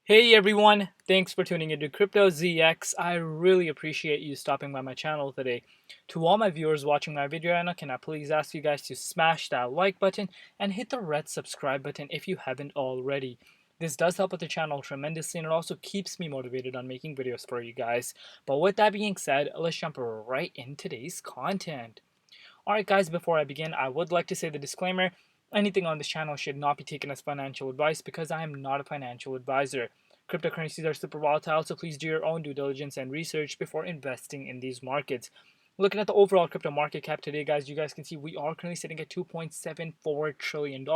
Hey everyone, thanks for tuning into Crypto ZX. I really appreciate you stopping by my channel today. To all my viewers watching my video right now, can I please ask you guys to smash that like button and hit the red subscribe button if you haven't already. This does help with the channel tremendously and it also keeps me motivated on making videos for you guys. But with that being said, let's jump right in today's content. Alright guys, before I begin, I would like to say the disclaimer. Anything on this channel should not be taken as financial advice because I am not a financial advisor. Cryptocurrencies are super volatile, so please do your own due diligence and research before investing in these markets. Looking at the overall crypto market cap today, guys, you guys can see we are currently sitting at $2.74 trillion.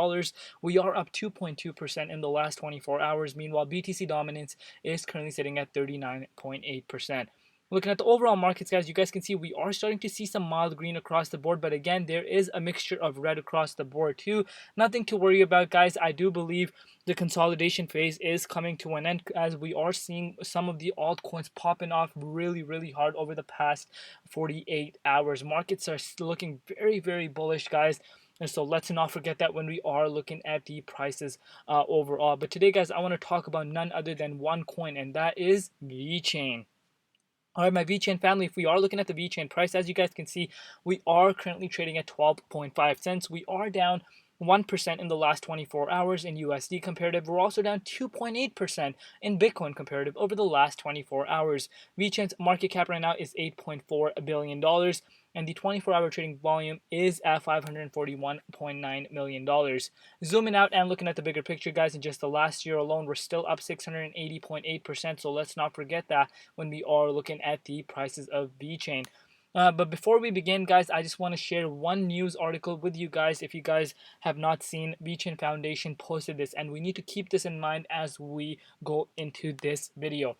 We are up 2.2% in the last 24 hours. Meanwhile, BTC Dominance is currently sitting at 39.8%. Looking at the overall markets, guys, you guys can see we are starting to see some mild green across the board, but again, there is a mixture of red across the board too. Nothing to worry about, guys. I do believe the consolidation phase is coming to an end as we are seeing some of the altcoins popping off really hard over the past 48 hours. Markets are looking very bullish, guys. And so let's not forget that when we are looking at the prices overall. But today, guys, I want to talk about none other than one coin, and that is Vechain. Alright, my Vechain family, if we are looking at the Vechain price, as you guys can see, we are currently trading at 12.5 cents. We are down 1% in the last 24 hours in USD comparative. We're also down 2.8% in Bitcoin comparative over the last 24 hours. Vechain's market cap right now is $8.4 billion, and the 24-hour trading volume is at $541.9 million. Zooming out and looking at the bigger picture, guys, in just the last year alone, we're still up 680.8%, so let's not forget that when we are looking at the prices of Vechain. But before we begin, guys, I just want to share one news article with you guys. If you guys have not seen, Vechain Foundation posted this, and we need to keep this in mind as we go into this video.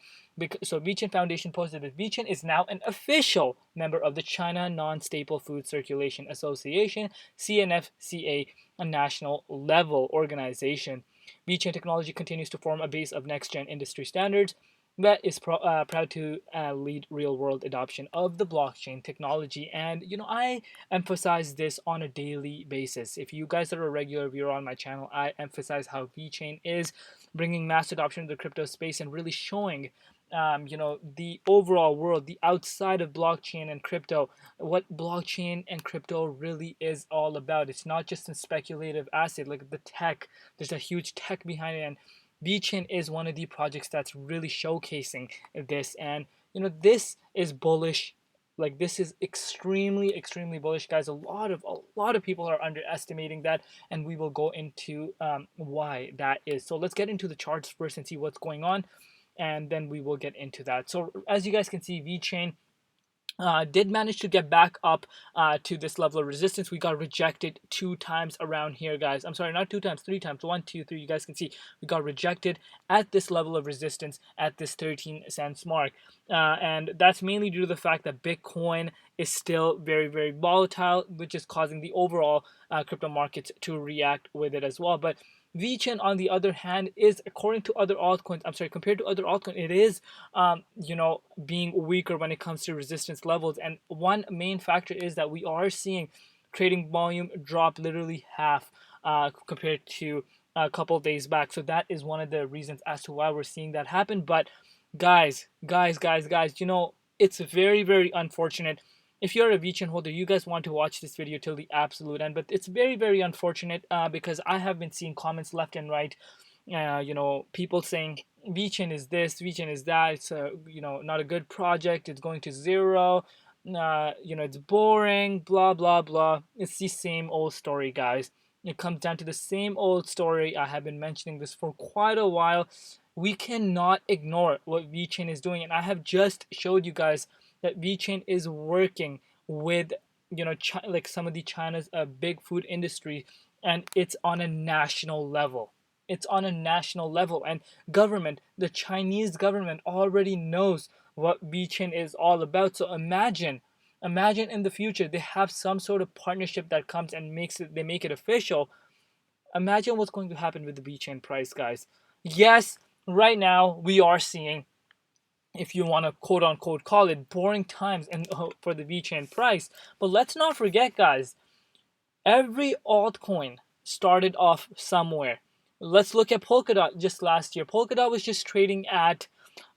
So Vechain Foundation posted that Vechain is now an official member of the China Non-Staple Food Circulation Association, CNFCA, a national level organization. Vechain technology continues to form a base of next-gen industry standards that is proud to lead real-world adoption of the blockchain technology. And I emphasize this on a daily basis. If you guys are a regular viewer on my channel, I emphasize how Vechain is bringing mass adoption to the crypto space and really showing the overall world, the outside of blockchain and crypto, what blockchain and crypto really is all about. It's not just a speculative asset like the tech. There's a huge tech behind it, and Vechain is one of the projects that's really showcasing this. And this is bullish. Like, this is extremely bullish, guys. A lot of people are underestimating that, and we will go into why that is. So let's get into the charts first and see what's going on, and then we will get into that. So as you guys can see, Vechain did manage to get back up to this level of resistance. We got rejected 2 times around here, guys. I'm sorry, not 2 times, 3 times. 1, 2, 3. You guys can see we got rejected at this level of resistance at this 13 cents mark. And that's mainly due to the fact that Bitcoin is still very volatile, which is causing the overall crypto markets to react with it as well. But Vechain, on the other hand, is, according to other altcoins, compared to other altcoins, it is, being weaker when it comes to resistance levels. And one main factor is that we are seeing trading volume drop literally half compared to a couple of days back. So that is one of the reasons as to why we're seeing that happen. But guys, it's very unfortunate. If you're a Vechain holder, you guys want to watch this video till the absolute end. But it's very unfortunate because I have been seeing comments left and right. People saying Vechain is this, Vechain is that. It's not a good project. It's going to zero. It's boring. Blah. It's the same old story, guys. It comes down to the same old story. I have been mentioning this for quite a while. We cannot ignore what Vechain is doing, and I have just showed you guys that Vechain is working with like some of the China's big food industry, and it's on a national level. It's on a national level, and the Chinese government already knows what Vechain is all about. So imagine in the future they have some sort of partnership that comes and they make it official. Imagine what's going to happen with the Vechain price, guys. Yes, right now we are seeing, if you want to quote unquote call it, boring times and for the Vechain price. But let's not forget, guys, every altcoin started off somewhere. Let's look at Polkadot just last year. Polkadot was just trading at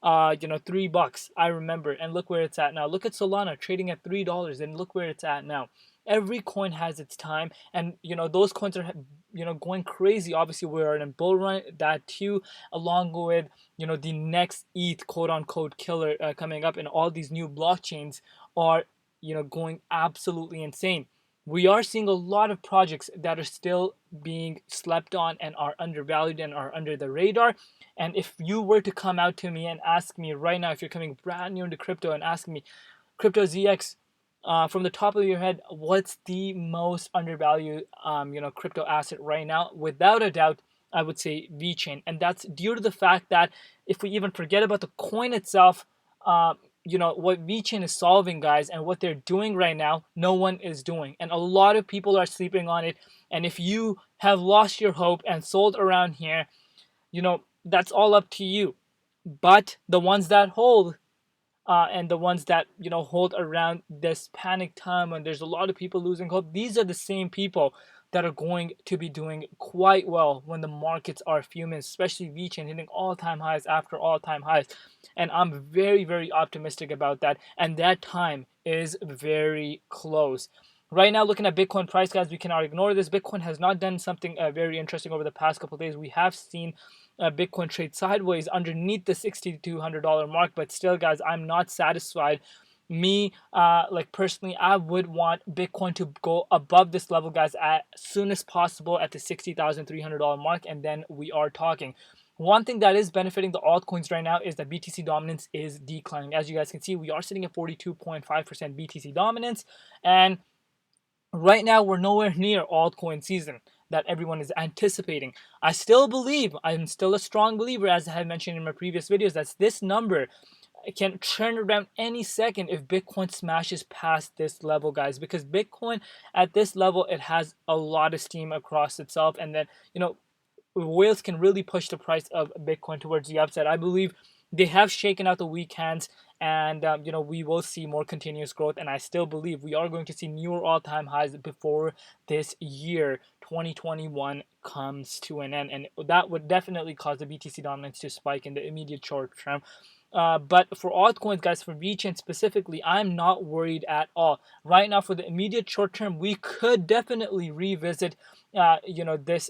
$3. I remember, and look where it's at now. Look at Solana trading at $3, and look where it's at now. Every coin has its time, and those coins are going crazy. Obviously, we're in a bull run, that too, along with the next ETH quote unquote killer coming up, and all these new blockchains are going absolutely insane. We are seeing a lot of projects that are still being slept on and are undervalued and are under the radar. And if you were to come out to me and ask me right now, if you're coming brand new into crypto and asking me, Crypto ZX, from the top of your head, what's the most undervalued, crypto asset right now? Without a doubt, I would say Vechain, and that's due to the fact that if we even forget about the coin itself, what Vechain is solving, guys, and what they're doing right now, no one is doing, and a lot of people are sleeping on it. And if you have lost your hope and sold around here, that's all up to you. But the ones that hold, and the ones that hold around this panic time when there's a lot of people losing hope, these are the same people that are going to be doing quite well when the markets are fuming, especially Vechain hitting all-time highs after all-time highs. And I'm very, very optimistic about that, and that time is very close. Right now, looking at Bitcoin price, guys, we cannot ignore this. Bitcoin has not done something very interesting over the past couple of days. We have seen Bitcoin trade sideways underneath the $6,200 mark, but still, guys, I'm not satisfied. Me, like personally, I would want Bitcoin to go above this level, guys, as soon as possible at the $60,300 mark, and then we are talking. One thing that is benefiting the altcoins right now is that BTC dominance is declining. As you guys can see, we are sitting at 42.5% BTC dominance, and right now we're nowhere near altcoin season that everyone is anticipating. I still believe, I'm still a strong believer, as I have mentioned in my previous videos, that this number can turn around any second if Bitcoin smashes past this level, guys, because Bitcoin at this level, it has a lot of steam across itself, and then whales can really push the price of Bitcoin towards the upside. I believe they have shaken out the weak hands, and we will see more continuous growth. And I still believe we are going to see newer all-time highs before this year 2021 comes to an end, and that would definitely cause the BTC dominance to spike in the immediate short term. But for altcoins, guys, for Vechain specifically, I'm not worried at all. Right now, for the immediate short term, we could definitely revisit, this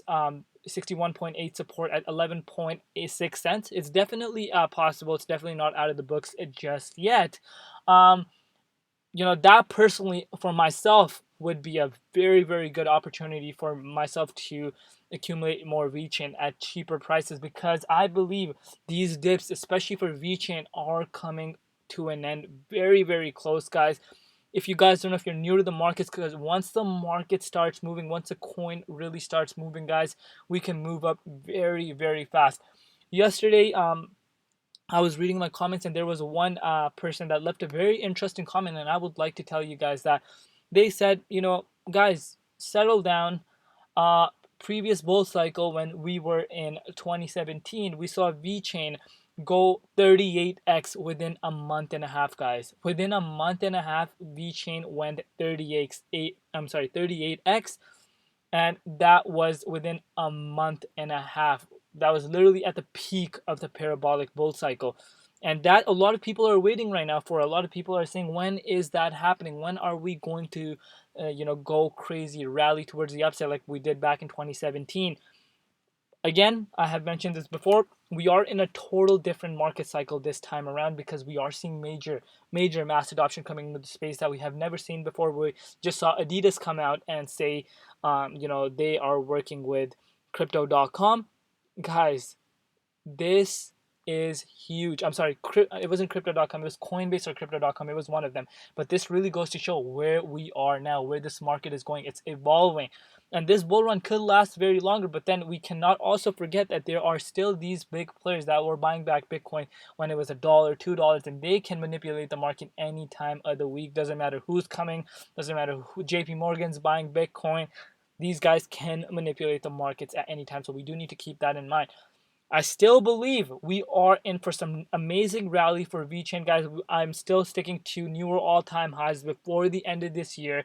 61.8 support at 11.86 cents. It's definitely possible. It's definitely not out of the books just yet. That personally for myself would be a very, very good opportunity for myself to accumulate more Vechain at cheaper prices, because I believe these dips, especially for Vechain, are coming to an end very, very close, guys. If you guys don't know, if you're new to the markets, because once the market starts moving, once a coin really starts moving, guys, we can move up very, very fast. Yesterday, I was reading my comments, and there was one person that left a very interesting comment, and I would like to tell you guys that they said, guys, settle down. Uh, Previous bull cycle, when we were in 2017, we saw Vechain go 38x within a month and a half, guys. Within a month and a half, Vechain went 38x, and that was within a month and a half. That was literally at the peak of the parabolic bull cycle, and that a lot of people are waiting right now for. A lot of people are saying, when is that happening? When are we going to go crazy, rally towards the upside like we did back in 2017? Again, I have mentioned this before, we are in a total different market cycle this time around, because we are seeing major mass adoption coming into the space that we have never seen before. We just saw Adidas come out and say, they are working with crypto.com. Guys, this is huge. I'm sorry, it wasn't crypto.com, it was Coinbase or crypto.com, it was one of them. But this really goes to show where we are now, where this market is going. It's evolving, and this bull run could last very longer. But then we cannot also forget that there are still these big players that were buying back Bitcoin when it was $1, $2, and they can manipulate the market any time of the week. Doesn't matter who's coming, doesn't matter who, JP Morgan's buying Bitcoin. These guys can manipulate the markets at any time, so we do need to keep that in mind. I still believe we are in for some amazing rally for Vechain, guys. I'm still sticking to newer all-time highs before the end of this year.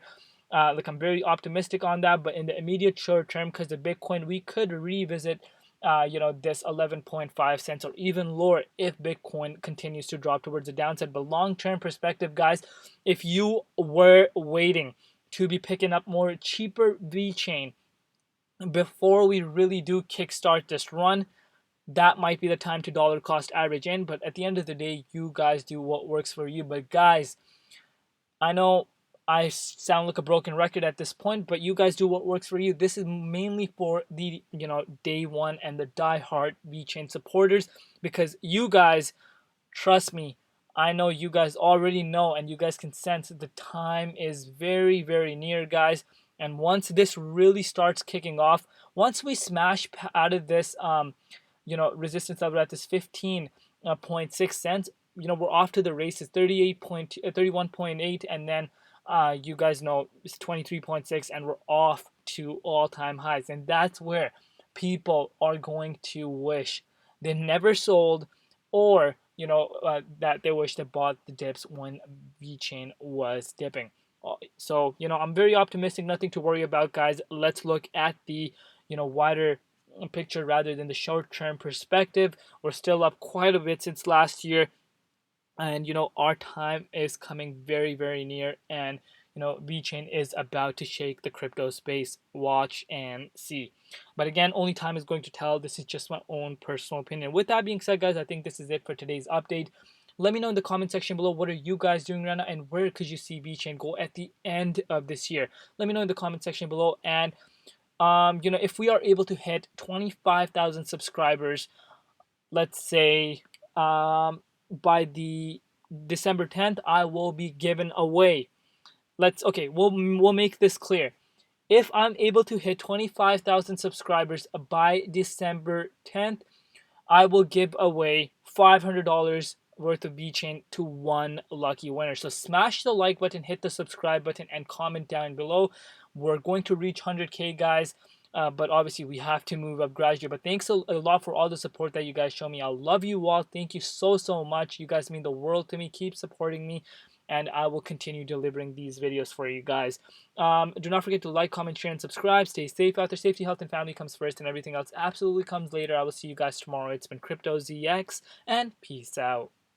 I'm very optimistic on that, but in the immediate short term, because the Bitcoin, we could revisit this 11.5 cents or even lower if Bitcoin continues to drop towards the downside. But long-term perspective, guys, if you were waiting to be picking up more cheaper VeChain before we really do kickstart this run, that might be the time to dollar cost average in. But at the end of the day, you guys do what works for you. But guys, I know I sound like a broken record at this point, but you guys do what works for you. This is mainly for the day one and the die-hard VeChain supporters, because you guys, trust me, I know you guys already know and you guys can sense the time is very, very near, guys. And once this really starts kicking off, once we smash out of this resistance level at this 15.6 cents, we're off to the races. 31.8, and then you guys know it's 23.6, and we're off to all-time highs. And that's where people are going to wish they never sold, or that they wish they bought the dips when VeChain was dipping. So I'm very optimistic. Nothing to worry about, guys. Let's look at the wider picture rather than the short-term perspective. We're still up quite a bit since last year, and our time is coming very, very near, and VeChain is about to shake the crypto space. Watch and see. But again, only time is going to tell. This is just my own personal opinion. With that being said, guys, I think this is it for today's update. Let me know in the comment section below, what are you guys doing right now, and where could you see VeChain go at the end of this year? Let me know in the comment section below. And if we are able to hit 25,000 subscribers, let's say by the December 10th, I will be giving away. We'll make this clear. If I'm able to hit 25,000 subscribers by December 10th, I will give away $500 worth of VeChain to one lucky winner. So smash the like button, hit the subscribe button, and comment down below. We're going to reach 100K, guys. But obviously we have to move up gradually. But thanks a lot for all the support that you guys show me. I love you all. Thank you so much. You guys mean the world to me. Keep supporting me, and I will continue delivering these videos for you guys. Do not forget to like, comment, share, and subscribe. Stay safe out there. Safety, health, and family comes first, and everything else absolutely comes later. I will see you guys tomorrow. It's been Crypto ZX, and peace out.